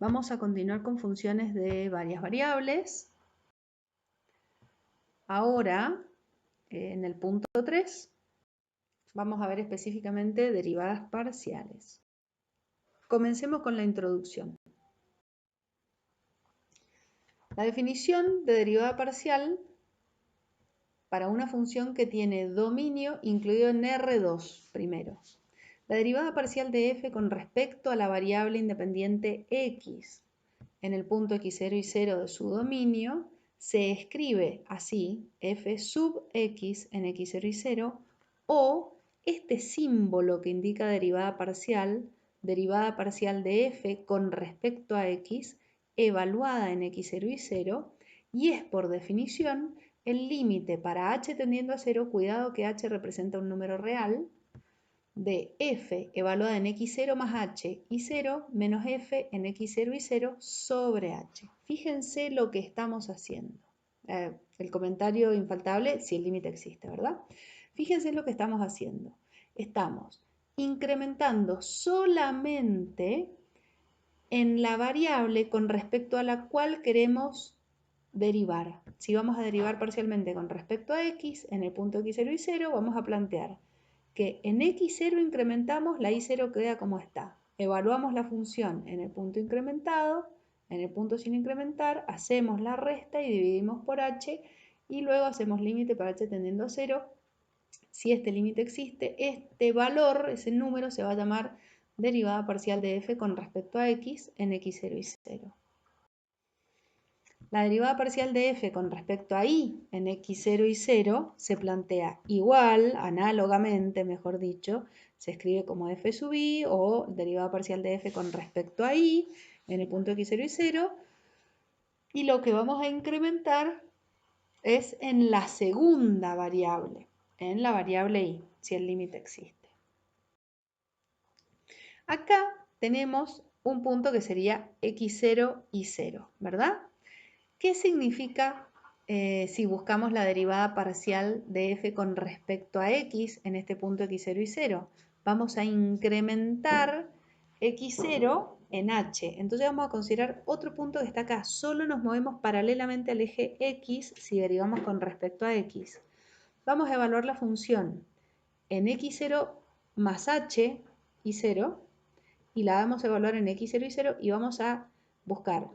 Vamos a continuar con funciones de varias variables. Ahora, en el punto 3, vamos a ver específicamente derivadas parciales. Comencemos con la introducción. La definición de derivada parcial para una función que tiene dominio incluido en R2 primero. La derivada parcial de f con respecto a la variable independiente x en el punto x0 y 0 de su dominio se escribe así, f sub x en x0 y 0, o este símbolo que indica derivada parcial de f con respecto a x, evaluada en x0 y 0, y es por definición el límite para h tendiendo a 0, cuidado que h representa un número real, de f evaluada en x0 más h y 0 menos f en x0 y 0 sobre h. Fíjense lo que estamos haciendo. El comentario infaltable si el límite existe, ¿verdad? Fíjense lo que estamos haciendo. Estamos incrementando solamente en la variable con respecto a la cual queremos derivar. Si vamos a derivar parcialmente con respecto a x, en el punto x0 y 0, vamos a plantear que en x0 incrementamos, la y0 queda como está. Evaluamos la función en el punto incrementado, en el punto sin incrementar, hacemos la resta y dividimos por h, y luego hacemos límite para h tendiendo a 0. Si este límite existe, este valor, ese número, se va a llamar derivada parcial de f con respecto a x en x0 y 0. La derivada parcial de f con respecto a y en x0 y 0 se plantea igual, análogamente, mejor dicho, se escribe como f sub y o derivada parcial de f con respecto a y en el punto x0 y 0. Y lo que vamos a incrementar es en la segunda variable, en la variable y, si el límite existe. Acá tenemos un punto que sería x0 y 0, ¿verdad? ¿Qué significa si buscamos la derivada parcial de f con respecto a x en este punto x0 y 0? Vamos a incrementar x0 en h. Entonces vamos a considerar otro punto que está acá. Solo nos movemos paralelamente al eje x si derivamos con respecto a x. Vamos a evaluar la función en x0 más h y 0 y la vamos a evaluar en x0 y 0 y vamos a buscar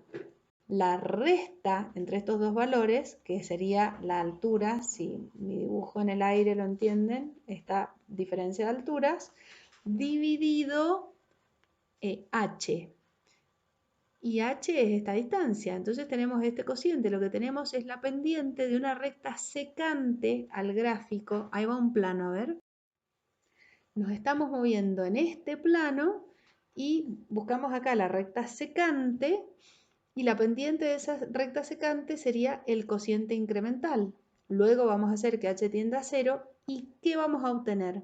la resta entre estos dos valores, que sería la altura, si mi dibujo en el aire lo entienden, esta diferencia de alturas, dividido h. Y h es esta distancia, entonces tenemos este cociente, lo que tenemos es la pendiente de una recta secante al gráfico. Ahí va un plano, a ver. Nos estamos moviendo en este plano y buscamos acá la recta secante, y la pendiente de esa recta secante sería el cociente incremental. Luego vamos a hacer que h tienda a 0. ¿Y qué vamos a obtener?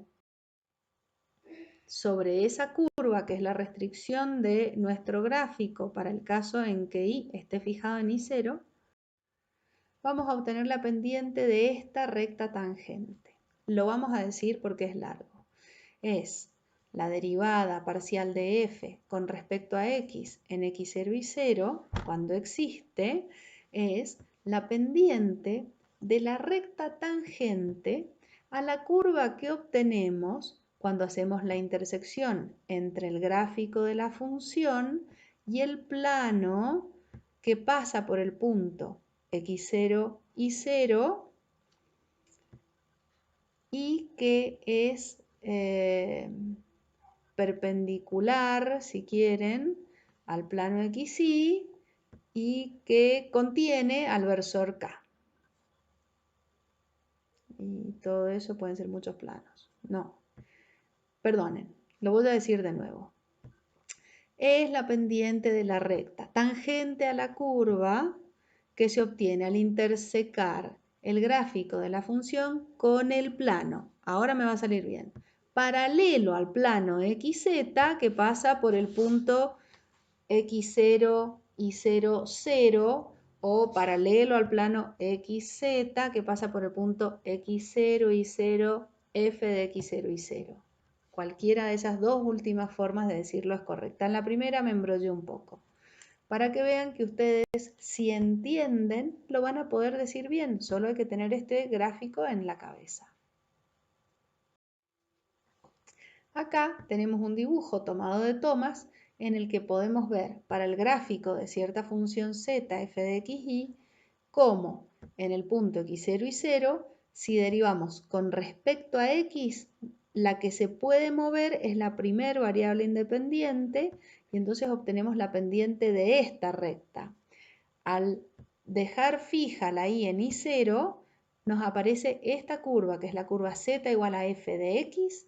Sobre esa curva, que es la restricción de nuestro gráfico para el caso en que y esté fijado en y0, vamos a obtener la pendiente de esta recta tangente. Lo vamos a decir porque es largo. Es la derivada parcial de f con respecto a x en x0 y 0, cuando existe, es la pendiente de la recta tangente a la curva que obtenemos cuando hacemos la intersección entre el gráfico de la función y el plano que pasa por el punto x0 y 0 y que es perpendicular, si quieren, al plano XY y que contiene al versor K. Y todo eso pueden ser muchos planos. No, perdonen, lo voy a decir de nuevo. Es la pendiente de la recta tangente a la curva que se obtiene al intersecar el gráfico de la función con el plano. Ahora me va a salir bien. Paralelo al plano XZ que pasa por el punto X0 y 0, 0, o paralelo al plano XZ que pasa por el punto X0 y 0, f de X0 y 0. Cualquiera de esas dos últimas formas de decirlo es correcta. En la primera me embrollé un poco. para que vean que ustedes, si entienden, lo van a poder decir bien. Solo hay que tener este gráfico en la cabeza. Acá tenemos un dibujo tomado de Thomas en el que podemos ver para el gráfico de cierta función z f de x, y cómo en el punto x0 y 0, si derivamos con respecto a x, la que se puede mover es la primer variable independiente y entonces obtenemos la pendiente de esta recta. Al dejar fija la y en y0, nos aparece esta curva, que es la curva z igual a f de x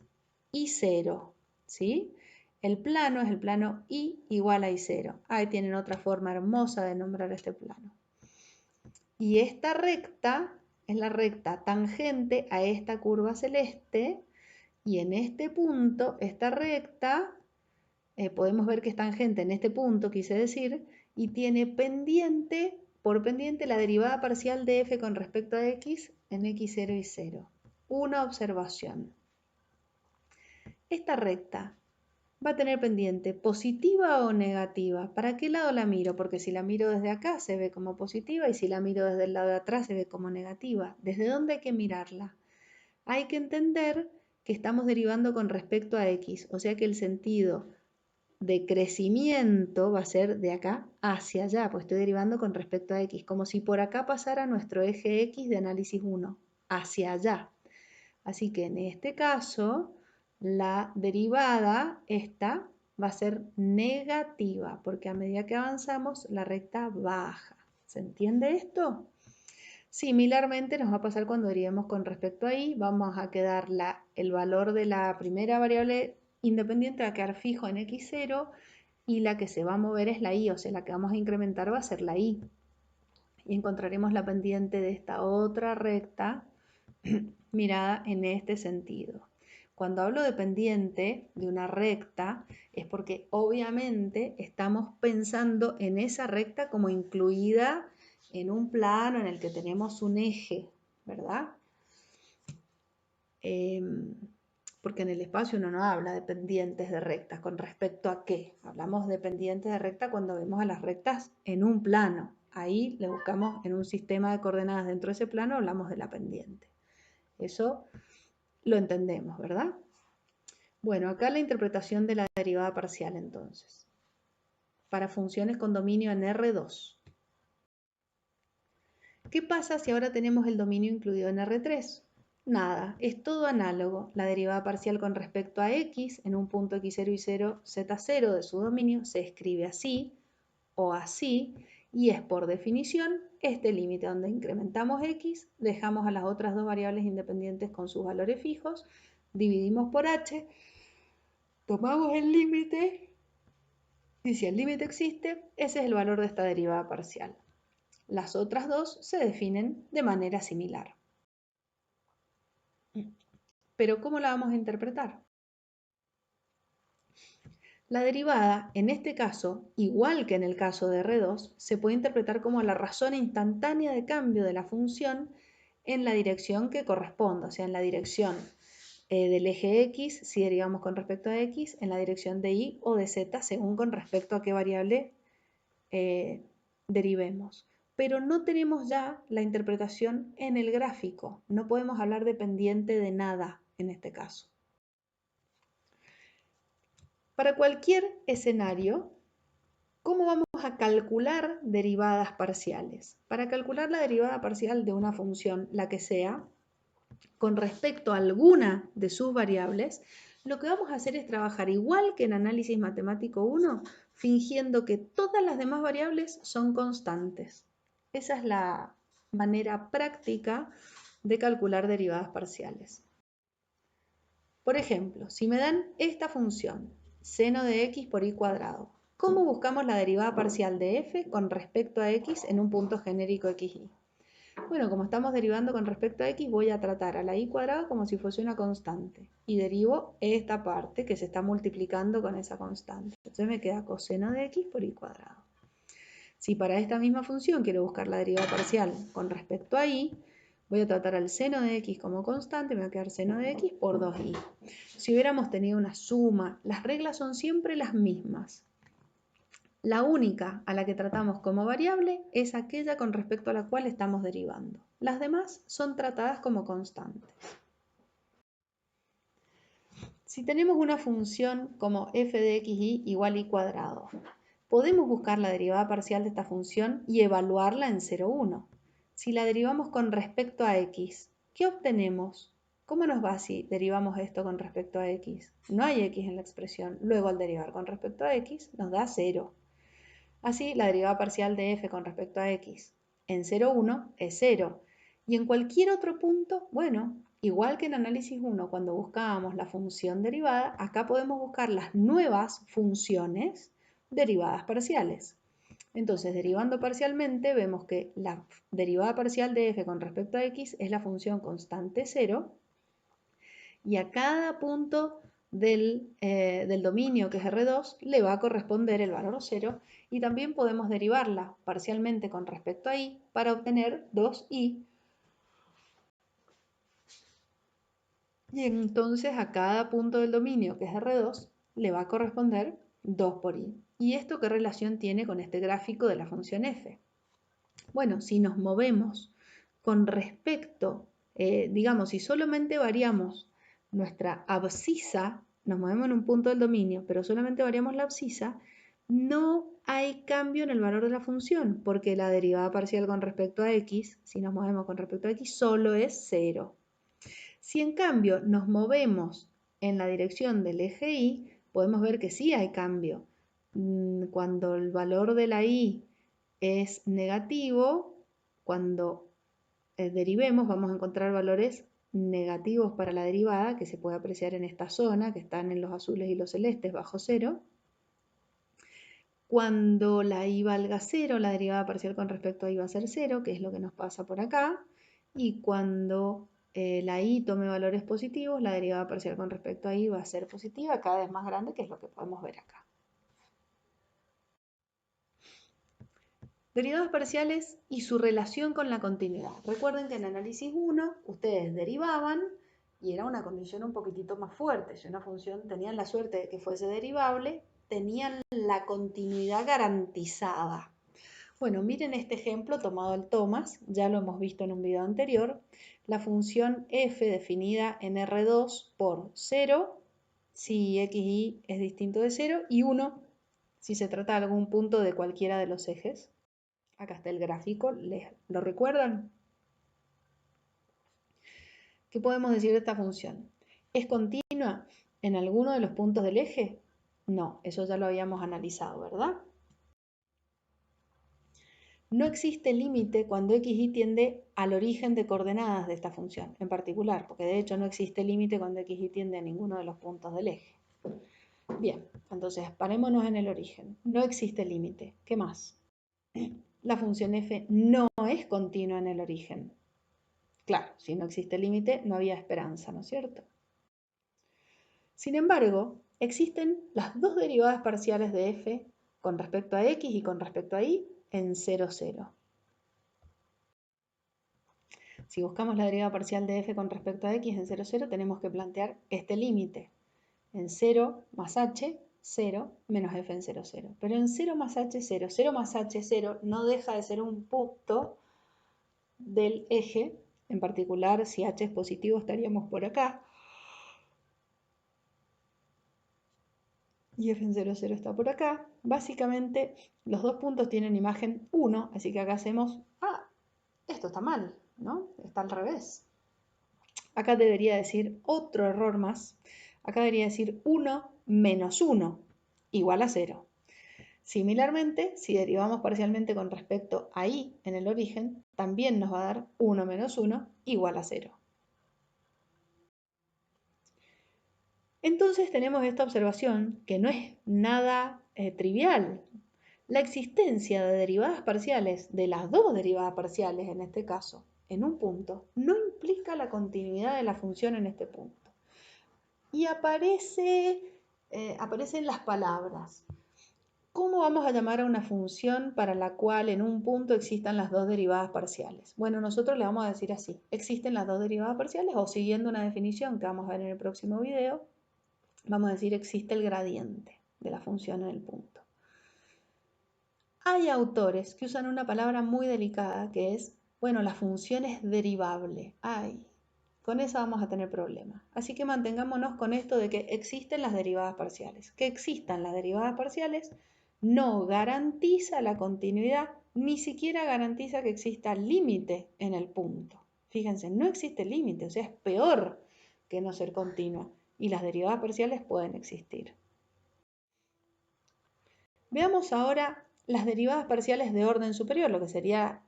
y 0, ¿sí? El plano es el plano y igual a y0. Ahí tienen otra forma hermosa de nombrar este plano. Y esta recta es la recta tangente a esta curva celeste, y en este punto, esta recta, podemos ver que es tangente en este punto, quise decir, y tiene pendiente, por pendiente, la derivada parcial de f con respecto a x en x0 y 0. Una observación. Esta recta va a tener pendiente positiva o negativa. ¿Para qué lado la miro? Porque si la miro desde acá se ve como positiva y si la miro desde el lado de atrás se ve como negativa. ¿Desde dónde hay que mirarla? Hay que entender que estamos derivando con respecto a x, o sea que el sentido de crecimiento va a ser de acá hacia allá, pues estoy derivando con respecto a x, como si por acá pasara nuestro eje x de análisis 1, hacia allá. Así que en este caso, la derivada, esta, va a ser negativa, porque a medida que avanzamos, la recta baja. ¿Se entiende esto? Similarmente nos va a pasar cuando derivemos con respecto a y, vamos a quedar el valor de la primera variable independiente va a quedar fijo en x0 y la que se va a mover es la y, o sea, la que vamos a incrementar va a ser la y. Y encontraremos la pendiente de esta otra recta mirada en este sentido. Cuando hablo de pendiente de una recta es porque obviamente estamos pensando en esa recta como incluida en un plano en el que tenemos un eje, ¿verdad? Porque en el espacio uno no habla de pendientes de rectas. ¿Con respecto a qué? Hablamos de pendientes de recta cuando vemos a las rectas en un plano. Ahí le buscamos en un sistema de coordenadas dentro de ese plano, hablamos de la pendiente. Eso lo entendemos, ¿verdad? Bueno, acá la interpretación de la derivada parcial entonces. Para funciones con dominio en R2. ¿Qué pasa si ahora tenemos el dominio incluido en R3? Nada, es todo análogo. La derivada parcial con respecto a x en un punto x0 y 0, z0 de su dominio se escribe así o así y es por definición este límite donde incrementamos x, dejamos a las otras dos variables independientes con sus valores fijos, dividimos por h, tomamos el límite y si el límite existe, ese es el valor de esta derivada parcial. Las otras dos se definen de manera similar. Pero ¿cómo la vamos a interpretar? La derivada, en este caso, igual que en el caso de R2, se puede interpretar como la razón instantánea de cambio de la función en la dirección que corresponda, o sea, en la dirección del eje x, si derivamos con respecto a x, en la dirección de y o de z, según con respecto a qué variable derivemos. Pero no tenemos ya la interpretación en el gráfico, no podemos hablar de pendiente de nada en este caso. Para cualquier escenario, ¿cómo vamos a calcular derivadas parciales? Para calcular la derivada parcial de una función, la que sea, con respecto a alguna de sus variables, lo que vamos a hacer es trabajar igual que en análisis matemático 1, fingiendo que todas las demás variables son constantes. Esa es la manera práctica de calcular derivadas parciales. Por ejemplo, si me dan esta función, seno de x por y cuadrado, ¿cómo buscamos la derivada parcial de f con respecto a x en un punto genérico xy? Bueno, como estamos derivando con respecto a x, voy a tratar a la y cuadrada como si fuese una constante. Y derivo esta parte que se está multiplicando con esa constante. Entonces me queda coseno de x por y cuadrado. Si para esta misma función quiero buscar la derivada parcial con respecto a y, voy a tratar al seno de x como constante, me va a quedar seno de x por 2y. Si hubiéramos tenido una suma, las reglas son siempre las mismas. La única a la que tratamos como variable es aquella con respecto a la cual estamos derivando. Las demás son tratadas como constantes. Si tenemos una función como f de xy igual y cuadrado, podemos buscar la derivada parcial de esta función y evaluarla en 0, 1. Si la derivamos con respecto a x, ¿qué obtenemos? ¿Cómo nos va si derivamos esto con respecto a x? No hay x en la expresión. Luego, al derivar con respecto a x, nos da 0. Así, la derivada parcial de f con respecto a x en 0, 1 es 0. Y en cualquier otro punto, bueno, igual que en análisis 1, cuando buscábamos la función derivada, acá podemos buscar las nuevas funciones derivadas parciales. Entonces, derivando parcialmente, vemos que la derivada parcial de f con respecto a x es la función constante 0, y a cada punto del dominio, que es R2, le va a corresponder el valor 0, y también podemos derivarla parcialmente con respecto a y para obtener 2i. Y entonces a cada punto del dominio, que es R2, le va a corresponder 2 por i. ¿Y esto qué relación tiene con este gráfico de la función f? Bueno, si nos movemos con respecto, digamos, si solamente variamos nuestra abscisa, nos movemos en un punto del dominio, pero solamente variamos la abscisa, no hay cambio en el valor de la función, porque la derivada parcial con respecto a x, si nos movemos con respecto a x, solo es 0. Si en cambio nos movemos en la dirección del eje y, podemos ver que sí hay cambio. Cuando el valor de la y es negativo, cuando derivemos vamos a encontrar valores negativos para la derivada, que se puede apreciar en esta zona, que están en los azules y los celestes bajo 0. Cuando la y valga 0, la derivada parcial con respecto a y va a ser 0, que es lo que nos pasa por acá. Y cuando la y tome valores positivos, la derivada parcial con respecto a y va a ser positiva, cada vez más grande, que es lo que podemos ver acá. Derivadas parciales y su relación con la continuidad. Recuerden que en análisis 1 ustedes derivaban y era una condición un poquitito más fuerte. Si una función tenían la suerte de que fuese derivable, tenían la continuidad garantizada. Bueno, miren este ejemplo tomado del Thomas, ya lo hemos visto en un video anterior. La función f definida en R2 por 0, si x y es distinto de 0, y 1, si se trata de algún punto de cualquiera de los ejes. Acá está el gráfico, ¿lo recuerdan? ¿Qué podemos decir de esta función? ¿Es continua en alguno de los puntos del eje? No, eso ya lo habíamos analizado, ¿verdad? No existe límite cuando xy tiende al origen de coordenadas de esta función en particular, porque de hecho no existe límite cuando xy tiende a ninguno de los puntos del eje. Bien, entonces parémonos en el origen. No existe límite. ¿Qué más? La función f no es continua en el origen. Claro, si no existe límite, no había esperanza, ¿no es cierto? Sin embargo, existen las dos derivadas parciales de f con respecto a x y con respecto a y en 0, 0. Si buscamos la derivada parcial de f con respecto a x en 0, 0, tenemos que plantear este límite. En 0 más h, 0, menos f en 0, 0. Pero en 0 más h, 0, 0 más h, 0, no deja de ser un punto del eje. En particular, si h es positivo, estaríamos por acá. Y f en 0, 0 está por acá. Básicamente, los dos puntos tienen imagen 1, así que acá hacemos, esto está mal, ¿no? Está al revés. Acá debería decir otro error más. Acá debería decir 1 menos 1 igual a 0. Similarmente, si derivamos parcialmente con respecto a y en el origen, también nos va a dar 1 menos 1 igual a 0. Entonces tenemos esta observación que no es nada trivial. La existencia de derivadas parciales, de las dos derivadas parciales en este caso, en un punto, no implica la continuidad de la función en este punto. Y aparecen las palabras. ¿Cómo vamos a llamar a una función para la cual en un punto existan las dos derivadas parciales? Bueno, nosotros le vamos a decir así, existen las dos derivadas parciales, o siguiendo una definición que vamos a ver en el próximo video, vamos a decir existe el gradiente de la función en el punto. Hay autores que usan una palabra muy delicada que es, bueno, la función es derivable. Ay, con eso vamos a tener problemas. Así que mantengámonos con esto de que existen las derivadas parciales. Que existan las derivadas parciales no garantiza la continuidad, ni siquiera garantiza que exista límite en el punto. Fíjense, no existe límite, o sea, es peor que no ser continua. Y las derivadas parciales pueden existir. Veamos ahora las derivadas parciales de orden superior, lo que sería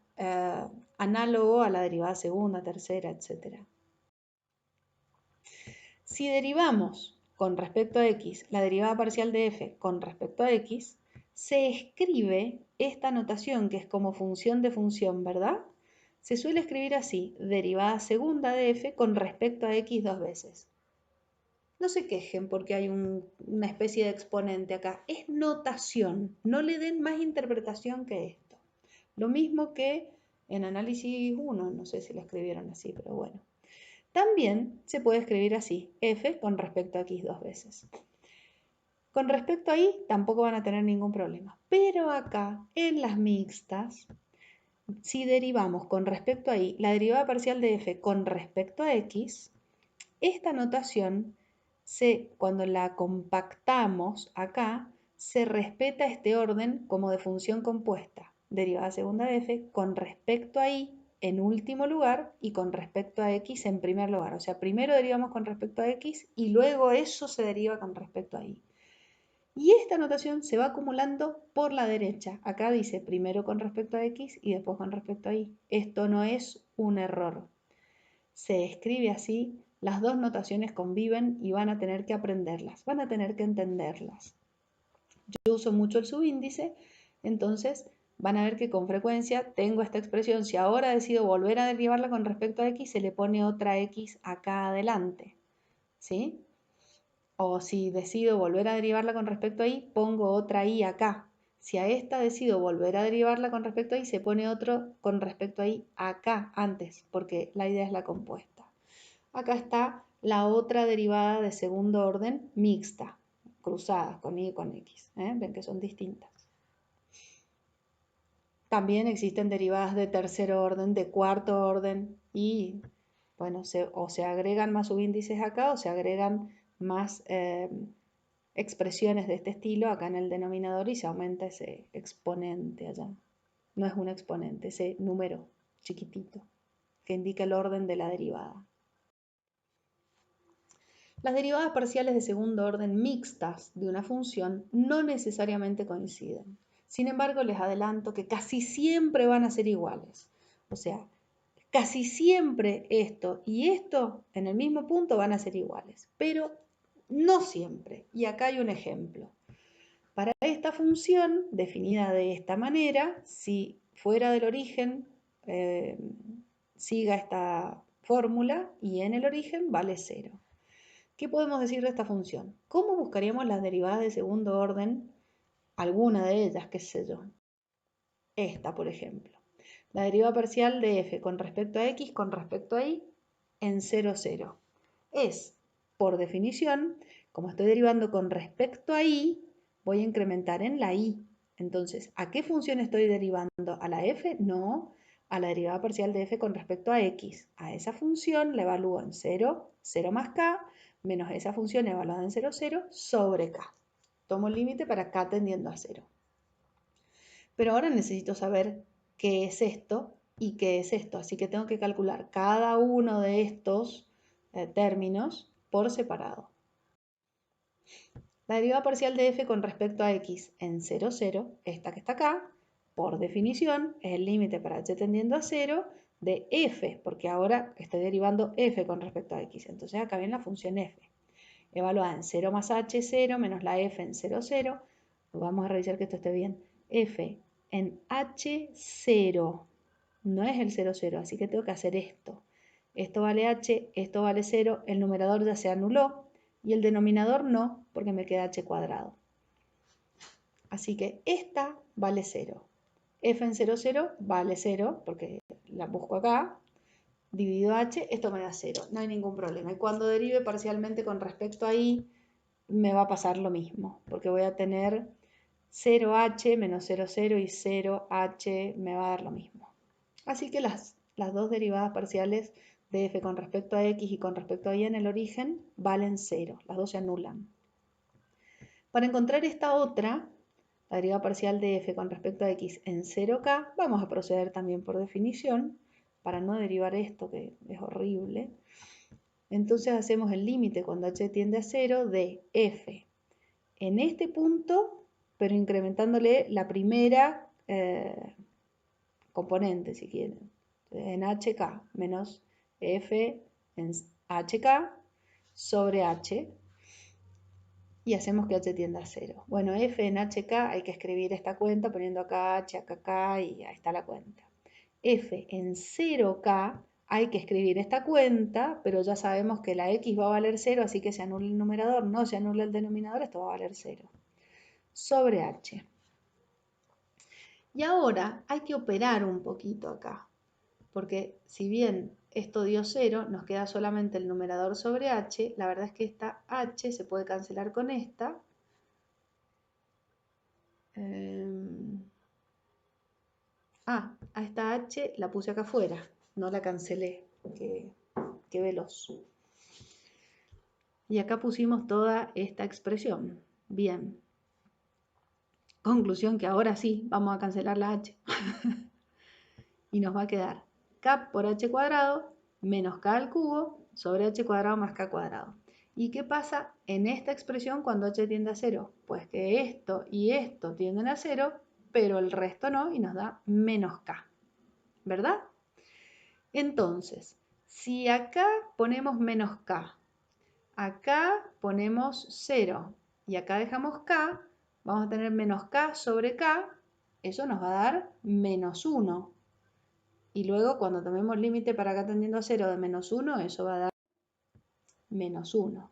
análogo a la derivada segunda, tercera, etc. Si derivamos con respecto a x la derivada parcial de f con respecto a x, se escribe esta notación que es como función de función, ¿verdad? Se suele escribir así, derivada segunda de f con respecto a x dos veces. No se quejen porque hay una especie de exponente acá. Es notación. No le den más interpretación que esto. Lo mismo que en análisis 1. No sé si lo escribieron así, pero bueno. También se puede escribir así. F con respecto a X dos veces. Con respecto a Y tampoco van a tener ningún problema. Pero acá, en las mixtas, si derivamos con respecto a Y la derivada parcial de F con respecto a X, esta notación, cuando la compactamos acá, se respeta este orden como de función compuesta, derivada segunda de f, con respecto a y en último lugar y con respecto a x en primer lugar. O sea, primero derivamos con respecto a x y luego eso se deriva con respecto a y. Y esta notación se va acumulando por la derecha. Acá dice primero con respecto a x y después con respecto a y. Esto no es un error. Se escribe así, las dos notaciones conviven y van a tener que aprenderlas, van a tener que entenderlas. Yo uso mucho el subíndice, entonces van a ver que con frecuencia tengo esta expresión. Si ahora decido volver a derivarla con respecto a x, se le pone otra x acá adelante, ¿sí? O si decido volver a derivarla con respecto a y, pongo otra y acá. Si a esta decido volver a derivarla con respecto a y, se pone otro con respecto a y acá antes, porque la idea es la compuesta. Acá está la otra derivada de segundo orden mixta, cruzadas con y y con x. Ven que son distintas. También existen derivadas de tercer orden, de cuarto orden y, bueno, o se agregan más subíndices acá o se agregan más expresiones de este estilo acá en el denominador y se aumenta ese exponente allá. No es un exponente, ese número chiquitito que indica el orden de la derivada. Las derivadas parciales de segundo orden mixtas de una función no necesariamente coinciden. Sin embargo, les adelanto que casi siempre van a ser iguales. O sea, casi siempre esto y esto en el mismo punto van a ser iguales, pero no siempre. Y acá hay un ejemplo. Para esta función, definida de esta manera, si fuera del origen, siga esta fórmula y en el origen vale 0. ¿Qué podemos decir de esta función? ¿Cómo buscaríamos las derivadas de segundo orden? Alguna de ellas, qué sé yo. Esta, por ejemplo. La derivada parcial de f con respecto a x con respecto a y en 0, 0. Es, por definición, como estoy derivando con respecto a y, voy a incrementar en la y. Entonces, ¿a qué función estoy derivando? ¿A la f? No, a la derivada parcial de f con respecto a x. A esa función la evalúo en 0, 0 más k, menos esa función evaluada en 0, 0, sobre k. Tomo el límite para k tendiendo a 0. Pero ahora necesito saber qué es esto y qué es esto. Así que tengo que calcular cada uno de estos términos por separado. La derivada parcial de f con respecto a x en 0, 0, esta que está acá, por definición, es el límite para h tendiendo a 0 de f, porque ahora estoy derivando f con respecto a x. Entonces acá viene la función f, evaluada en 0 más h, 0, menos la f en 0, 0. Vamos a revisar que esto esté bien. F en h0, no es el 0, 0, así que tengo que hacer esto. Esto vale h, esto vale 0, el numerador ya se anuló y el denominador no, porque me queda h cuadrado. Así que esta vale 0. F en 0, 0 vale 0, porque la busco acá, dividido h, esto me da 0, no hay ningún problema. Y cuando derive parcialmente con respecto a y, me va a pasar lo mismo, porque voy a tener 0h menos 0, 0 y 0h me va a dar lo mismo. Así que las dos derivadas parciales de f con respecto a x y con respecto a y en el origen valen 0, las dos se anulan. Para encontrar esta otra, la derivada parcial de f con respecto a x en 0k, vamos a proceder también por definición, para no derivar esto que es horrible. Entonces hacemos el límite cuando h tiende a 0 de f en este punto, pero incrementándole la primera componente, si quieren, en hk menos f en hk sobre h, y hacemos que h tienda a 0. Bueno, f en hk hay que escribir esta cuenta poniendo acá h, acá k, y ahí está la cuenta. F en 0k hay que escribir esta cuenta, pero ya sabemos que la x va a valer 0, así que se anula el numerador, no se anula el denominador, esto va a valer 0. Sobre h. Y ahora hay que operar un poquito acá, porque si bien esto dio 0, nos queda solamente el numerador sobre h. La verdad es que esta h se puede cancelar con esta. A esta h la puse acá afuera, no la cancelé, qué veloz. Y acá pusimos toda esta expresión. Bien. Conclusión que ahora sí vamos a cancelar la h. Y nos va a quedar k por h cuadrado menos k al cubo sobre h cuadrado más k cuadrado. ¿Y qué pasa en esta expresión cuando h tiende a 0? Pues que esto y esto tienden a 0, pero el resto no, y nos da menos k. ¿Verdad? Entonces, si acá ponemos menos k, acá ponemos 0 y acá dejamos k, vamos a tener menos k sobre k, eso nos va a dar menos 1. Y luego cuando tomemos límite para acá tendiendo a 0 de menos 1, eso va a dar menos 1.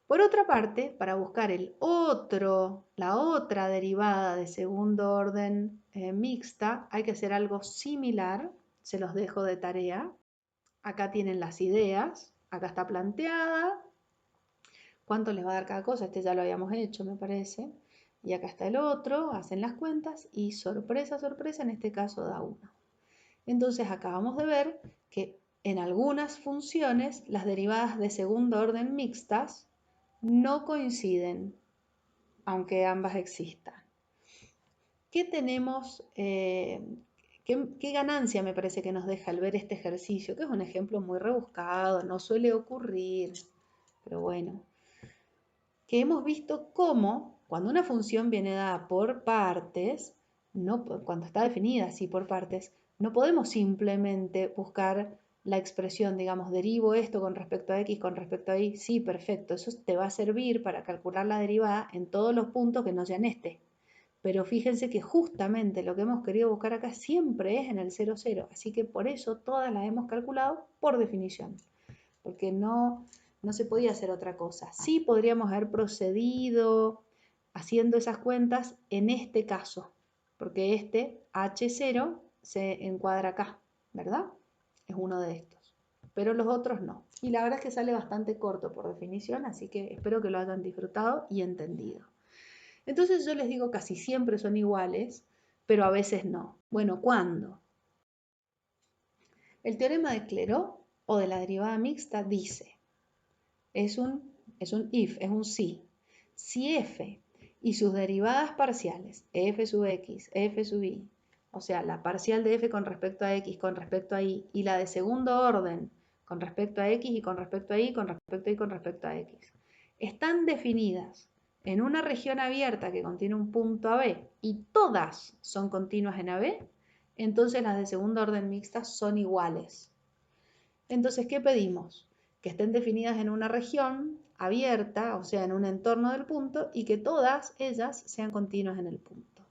Por otra parte, para buscar la otra derivada de segundo orden mixta, hay que hacer algo similar, se los dejo de tarea. Acá tienen las ideas, acá está planteada, cuánto les va a dar cada cosa, este ya lo habíamos hecho me parece, y acá está el otro, hacen las cuentas y sorpresa, sorpresa, en este caso da 1. Entonces acabamos de ver que en algunas funciones las derivadas de segundo orden mixtas no coinciden, aunque ambas existan. ¿Qué tenemos? ¿Qué ganancia me parece que nos deja al ver este ejercicio? Que es un ejemplo muy rebuscado, no suele ocurrir, pero bueno. Que hemos visto cómo, cuando una función viene dada por partes, cuando está definida así por partes, no podemos simplemente buscar la expresión, digamos, derivo esto con respecto a x, con respecto a y. Sí, perfecto, eso te va a servir para calcular la derivada en todos los puntos que no sean este. Pero fíjense que justamente lo que hemos querido buscar acá siempre es en el 0, 0. Así que por eso todas las hemos calculado por definición. Porque no se podía hacer otra cosa. Sí podríamos haber procedido haciendo esas cuentas en este caso. Porque este H0 se encuadra acá, ¿verdad? Es uno de estos. Pero los otros no. Y la verdad es que sale bastante corto por definición, así que espero que lo hayan disfrutado y entendido. Entonces yo les digo casi siempre son iguales, pero a veces no. Bueno, ¿cuándo? El teorema de Clairaut o de la derivada mixta dice, es un if, es un si. Si f y sus derivadas parciales, f sub x, f sub y, o sea, la parcial de f con respecto a x, con respecto a y, y la de segundo orden con respecto a x y con respecto a y, con respecto a y, con respecto a x, están definidas en una región abierta que contiene un punto AB y todas son continuas en AB, entonces las de segundo orden mixtas son iguales. Entonces, ¿qué pedimos? Que estén definidas en una región abierta, o sea, en un entorno del punto, y que todas ellas sean continuas en el punto.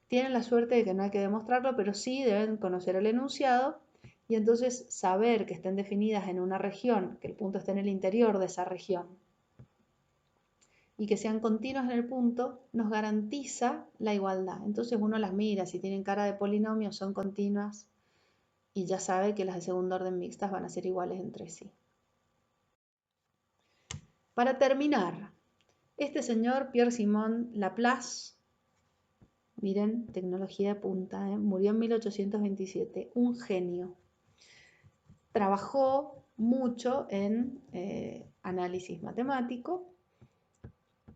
Tienen la suerte de que no hay que demostrarlo, pero sí deben conocer el enunciado y entonces saber que estén definidas en una región, que el punto esté en el interior de esa región y que sean continuas en el punto, nos garantiza la igualdad. Entonces uno las mira, si tienen cara de polinomio, son continuas y ya sabe que las de segundo orden mixtas van a ser iguales entre sí. Para terminar, Este señor, Pierre-Simon Laplace, miren, tecnología de punta, murió en 1827, un genio. Trabajó mucho en análisis matemático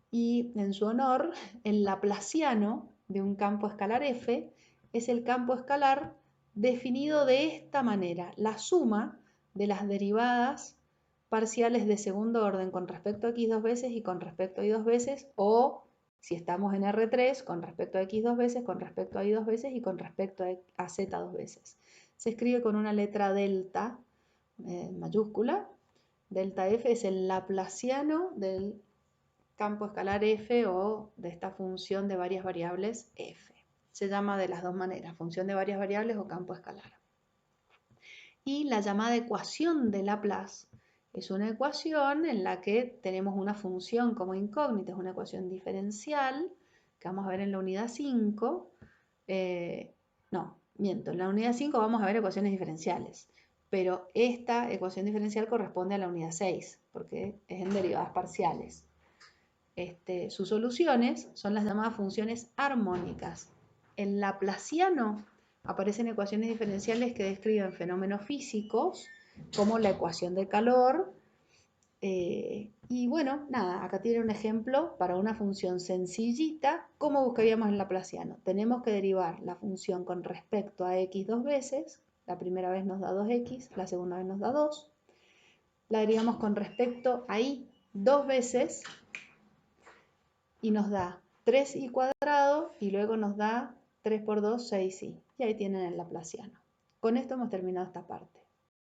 y en su honor, el laplaciano de un campo escalar f es el campo escalar definido de esta manera: la suma de las derivadas parciales de segundo orden con respecto a x dos veces y con respecto a y dos veces, o si estamos en R3, con respecto a x dos veces, con respecto a y dos veces y con respecto a z dos veces. Se escribe con una letra delta mayúscula. Delta f es el laplaciano del campo escalar f o de esta función de varias variables f. Se llama de las dos maneras, función de varias variables o campo escalar. Y la llamada ecuación de Laplace es una ecuación en la que tenemos una función como incógnita, es una ecuación diferencial que vamos a ver en la unidad 5. No, miento, en la unidad 5 vamos a ver ecuaciones diferenciales, pero esta ecuación diferencial corresponde a la unidad 6 porque es en derivadas parciales. Sus soluciones son las llamadas funciones armónicas. En laplaciano aparecen ecuaciones diferenciales que describen fenómenos físicos, como la ecuación de calor. Y bueno, nada, acá tiene un ejemplo para una función sencillita. ¿Cómo buscaríamos el laplaciano? Tenemos que derivar la función con respecto a x dos veces. La primera vez nos da 2x, la segunda vez nos da 2. La derivamos con respecto a y dos veces y nos da 3y cuadrado y luego nos da 3 por 2, 6y. Y ahí tienen el laplaciano. Con esto hemos terminado esta parte.